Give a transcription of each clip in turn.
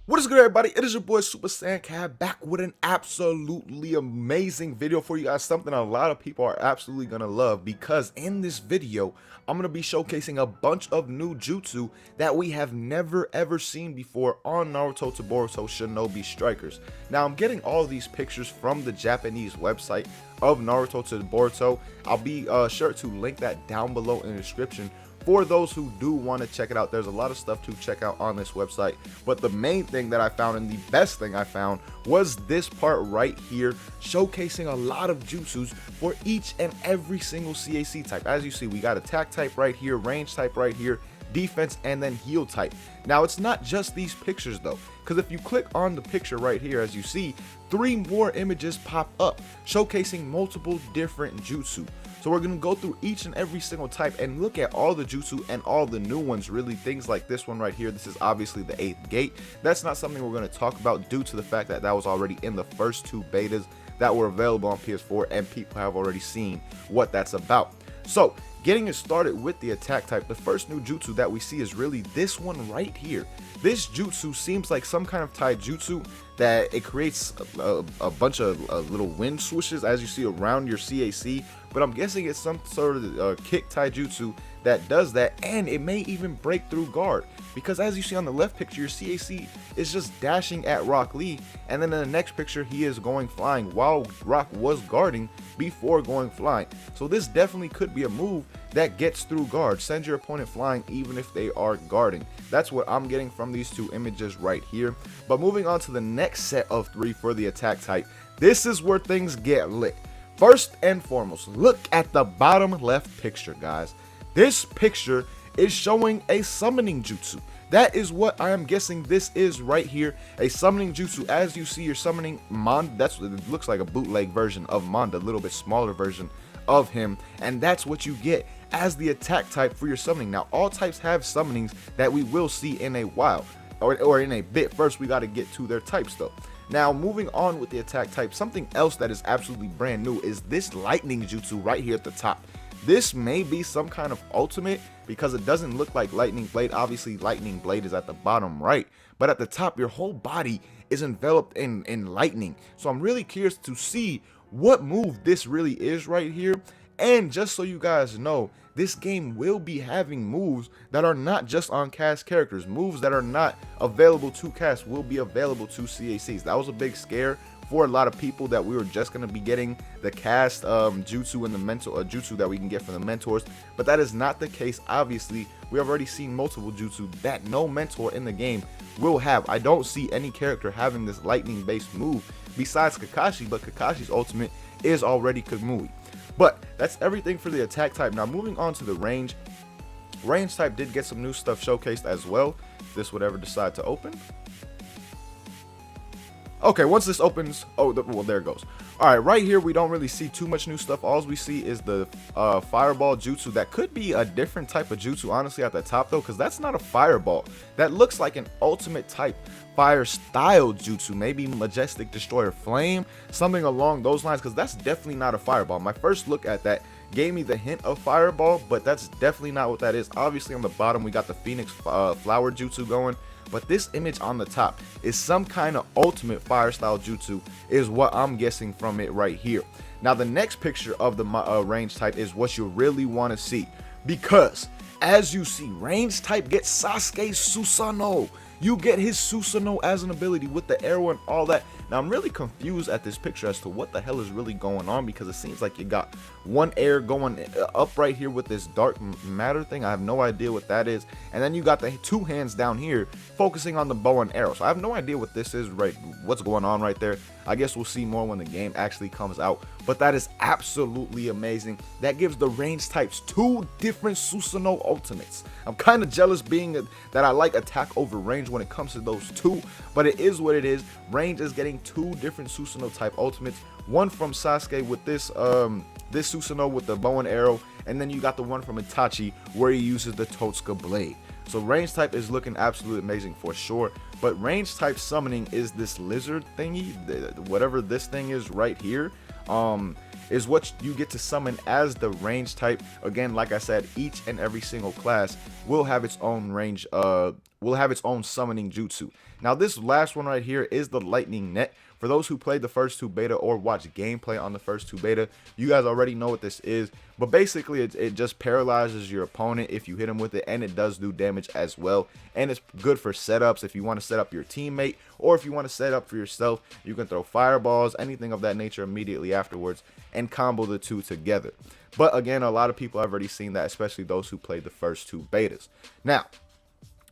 What is good, everybody? It is your boy Super Saiyan Cab back with an absolutely amazing video for you guys. Something a lot of people are absolutely gonna love, because in this video I'm gonna be showcasing a bunch of new jutsu that we have never ever seen before on Naruto to Boruto Shinobi Strikers. Now I'm getting all these pictures from the Japanese website of Naruto to Boruto. I'll be sure to link that down below in the description for those who do want to check it out. There's a lot of stuff to check out on this website, but the main thing that I found, and the best thing I found, was this part right here, showcasing a lot of jutsus for each and every single CAC type. As you see, we got attack type right here, range type right here, defense, and then heal type. Now it's not just these pictures though, because if you click on the picture right here, as you see, 3 more images pop up showcasing multiple different jutsu. So we're going to go through each and every single type and look at all the jutsu and all the new ones, really. Things like this one right here. This is obviously the 8th gate. That's not something we're going to talk about due to the fact that that was already in the first 2 betas that were available on PS4, and people have already seen what that's about. So getting it started with the attack type, the first new jutsu that we see is really this one right here. This jutsu seems like some kind of taijutsu that it creates a bunch of little wind swooshes, as you see, around your CAC, but I'm guessing it's some sort of kick taijutsu that does that, and it may even break through guard, because as you see on the left picture, your CAC is just dashing at Rock Lee, and then in the next picture he is going flying while Rock was guarding before going flying. So this definitely could be a move that gets through guard, sends your opponent flying even if they are guarding. That's what I'm getting from these 2 images right here. But moving on to the next set of 3 for the attack type, this is where things get lit. First and foremost, look at the bottom left picture, guys. This picture is showing a summoning jutsu. That is what I am guessing this is right here, a summoning jutsu. As you see, you're summoning Manda. That's what it looks like, a bootleg version of Manda, a little bit smaller version of him, and that's what you get as the attack type for your summoning. Now all types have summonings that we will see in a while, or in a bit. First we got to get to their types though. Now moving on with the attack type, something else that is absolutely brand new is this lightning jutsu right here at the top. This may be some kind of ultimate, because it doesn't look like lightning blade. Obviously lightning blade is at the bottom right, but at the top your whole body is enveloped in lightning. So I'm really curious to see what move this really is right here. And just so you guys know, this game will be having moves that are not just on cast characters. Moves that are not available to cast will be available to CACs. That was a big scare for a lot of people, that we were just going to be getting the cast jutsu and the mentor jutsu that we can get from the mentors, but that is not the case. Obviously we have already seen multiple jutsu that no mentor in the game will have. I don't see any character having this lightning based move besides Kakashi, but Kakashi's ultimate is already Kamui. But that's everything for the attack type. Now moving on to the range type, did get some new stuff showcased as well. This would ever decide to open. Okay, once this opens, well, there it goes. All right, right here we don't really see too much new stuff. All we see is the fireball jutsu. That could be a different type of jutsu, honestly, at the top though, because that's not a fireball. That looks like an ultimate type fire style jutsu, maybe majestic destroyer flame, something along those lines, because that's definitely not a fireball. My first look at that gave me the hint of fireball, but that's definitely not what that is. Obviously on the bottom we got the phoenix flower jutsu going, but this image on the top is some kind of ultimate fire style jutsu, is what I'm guessing from it right here. Now the next picture of the range type is what you really want to see, because as you see, range type gets Sasuke's Susano. You get his Susano as an ability with the arrow and all that. Now I'm really confused at this picture as to what the hell is really going on, because it seems like you got one air going up right here with this dark matter thing. I have no idea what that is, and then you got the 2 hands down here focusing on the bow and arrow. So I have no idea what this is, right? What's going on right there. I guess we'll see more when the game actually comes out, but that is absolutely amazing. That gives the range types 2 different Susano ultimates. I'm kind of jealous being that I like attack over range when it comes to those 2, but it is what it is. Range is getting 2 different Susano type ultimates, one from Sasuke with this this Susano with the bow and arrow, and then you got the one from Itachi where he uses the Totsuka blade. So range type is looking absolutely amazing for sure. But range type summoning is this lizard thingy, whatever this thing is right here. Is what you get to summon as the range type. Again, like I said, each and every single class will have its own range, will have its own summoning jutsu. Now this last one right here is the lightning net. For those who played the first 2 beta or watched gameplay on the first 2 beta, you guys already know what this is. But basically, it just paralyzes your opponent if you hit him with it, and it does do damage as well. And it's good for setups if you want to set up your teammate, or if you want to set up for yourself. You can throw fireballs, anything of that nature immediately afterwards, and combo the 2 together. But again, a lot of people have already seen that, especially those who played the first 2 betas. Now,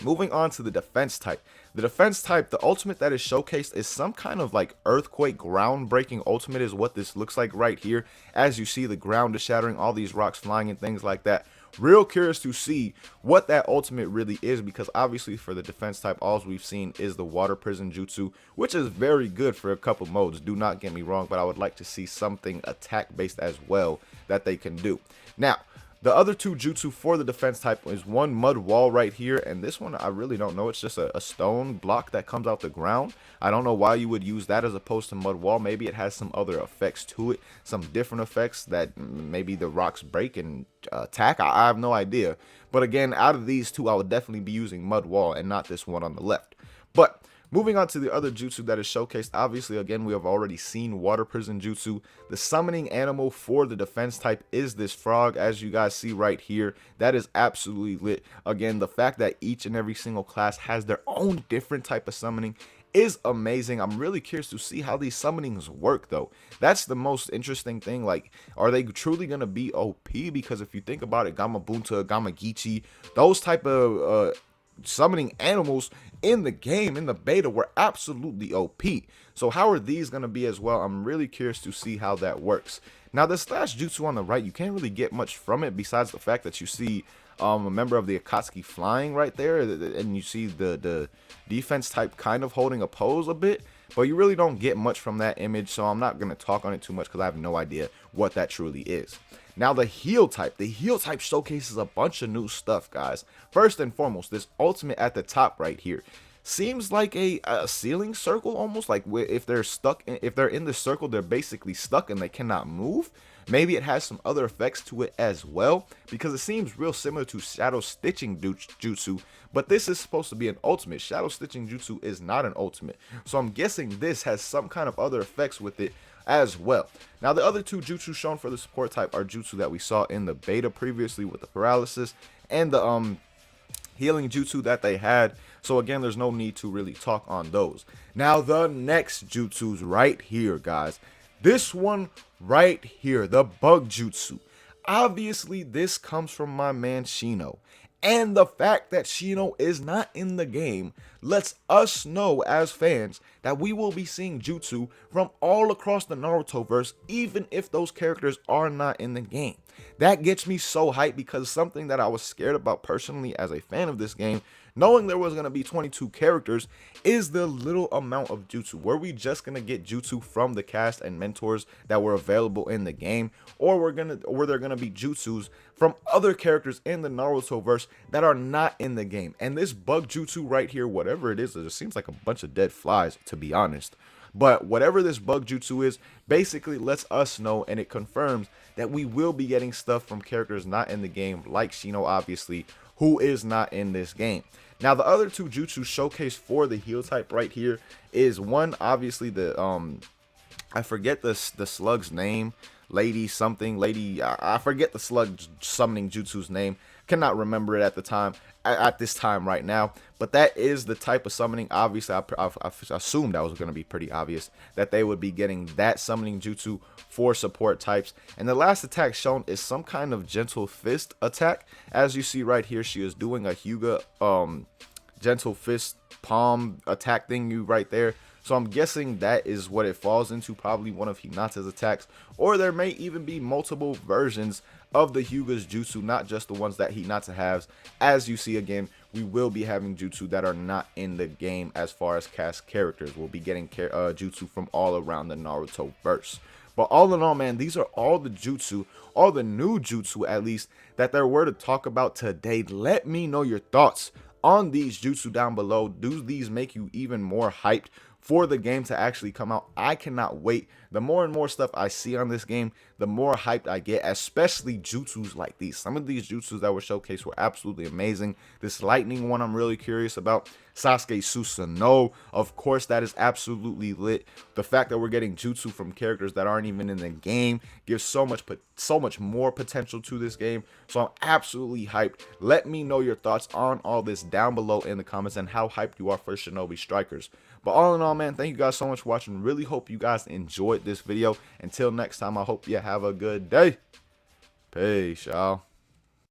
moving on to the defense type. The defense type, the ultimate that is showcased is some kind of like earthquake groundbreaking ultimate is what this looks like right here. As you see, the ground is shattering, all these rocks flying and things like that. Real curious to see what that ultimate really is, because obviously for the defense type, all we've seen is the water prison jutsu, which is very good for a couple modes, do not get me wrong, but I would like to see something attack based as well that they can do. Now, the other 2 jutsu for the defense type is one mud wall right here, and this one I really don't know. It's just a stone block that comes out the ground. I don't know why you would use that as opposed to mud wall. Maybe it has some other effects to it, some different effects that maybe the rocks break and attack. I have no idea. But again, out of these 2, I would definitely be using mud wall and not this one on the left. But moving on to the other jutsu that is showcased, obviously, again, we have already seen water prison jutsu. The summoning animal for the defense type is this frog, as you guys see right here. That is absolutely lit. Again, the fact that each and every single class has their own different type of summoning is amazing. I'm really curious to see how these summonings work, though. That's the most interesting thing. Like, are they truly going to be OP? Because if you think about it, Gamabunta, Gamagichi, those type of summoning animals in the game, in the beta, were absolutely OP. So how are these going to be as well? I'm really curious to see how that works. Now, this last jutsu on the right, you can't really get much from it besides the fact that you see a member of the Akatsuki flying right there, and you see the defense type kind of holding a pose a bit, but you really don't get much from that image, so I'm not going to talk on it too much because I have no idea what that truly is. Now, the heal type showcases a bunch of new stuff, guys. First and foremost, this ultimate at the top right here seems like a ceiling circle, almost like if they're stuck, if they're in the circle, they're basically stuck and they cannot move. Maybe it has some other effects to it as well, because it seems real similar to shadow stitching jutsu, but this is supposed to be an ultimate. Shadow stitching jutsu is not an ultimate, so I'm guessing this has some kind of other effects with it as well. Now, the other 2 jutsu shown for the support type are jutsu that we saw in the beta previously with the paralysis and the healing jutsu that they had. So again, there's no need to really talk on those. Now, the next jutsus right here, guys. This one right here, the bug jutsu. Obviously, this comes from my man Shino. And the fact that Shino is not in the game lets us know as fans that we will be seeing jutsu from all across the Narutoverse, even if those characters are not in the game. That gets me so hyped, because something that I was scared about personally as a fan of this game, knowing there was going to be 22 characters, is the little amount of jutsu. Were we just going to get jutsu from the cast and mentors that were available in the game, or were there going to be jutsus from other characters in the Narutoverse that are not in the game? And this bug jutsu right here, whatever it just seems like a bunch of dead flies, to be honest. But whatever this bug jutsu is, basically lets us know, and it confirms that we will be getting stuff from characters not in the game, like Shino, obviously, who is not in this game. Now, the other 2 jutsu showcased for the heal type right here is one, obviously, the I forget the slug's name, lady something, lady, I forget the slug summoning jutsu's name. Cannot remember it at the time, at this time right now, but that is the type of summoning. Obviously, I assumed that was going to be pretty obvious that they would be getting that summoning jutsu for support types. And the last attack shown is some kind of gentle fist attack. As you see right here, she is doing a Hyuga gentle fist palm attack thing right there. So I'm guessing that is what it falls into, probably one of Hinata's attacks, or there may even be multiple versions of the Hyuga's jutsu, not just the ones that Hinata has. As you see, again, we will be having jutsu that are not in the game as far as cast characters. We'll be getting jutsu from all around the Naruto verse. But all in all, man, these are all the jutsu, all the new jutsu at least, that there were to talk about today. Let me know your thoughts on these jutsu down below. Do these make you even more hyped for the game to actually come out? I cannot wait. The more and more stuff I see on this game, the more hyped I get, especially jutsus like these. Some of these jutsus that were showcased were absolutely amazing. This lightning one I'm really curious about. Sasuke Susanoo, of course, that is absolutely lit. The fact that we're getting jutsu from characters that aren't even in the game gives so much more potential to this game. So I'm absolutely hyped. Let me know your thoughts on all this down below in the comments and how hyped you are for Shinobi Strikers. But all in all, man, thank you guys so much for watching. Really hope you guys enjoyed this video. Until next time, I hope you have a good day. Peace, y'all.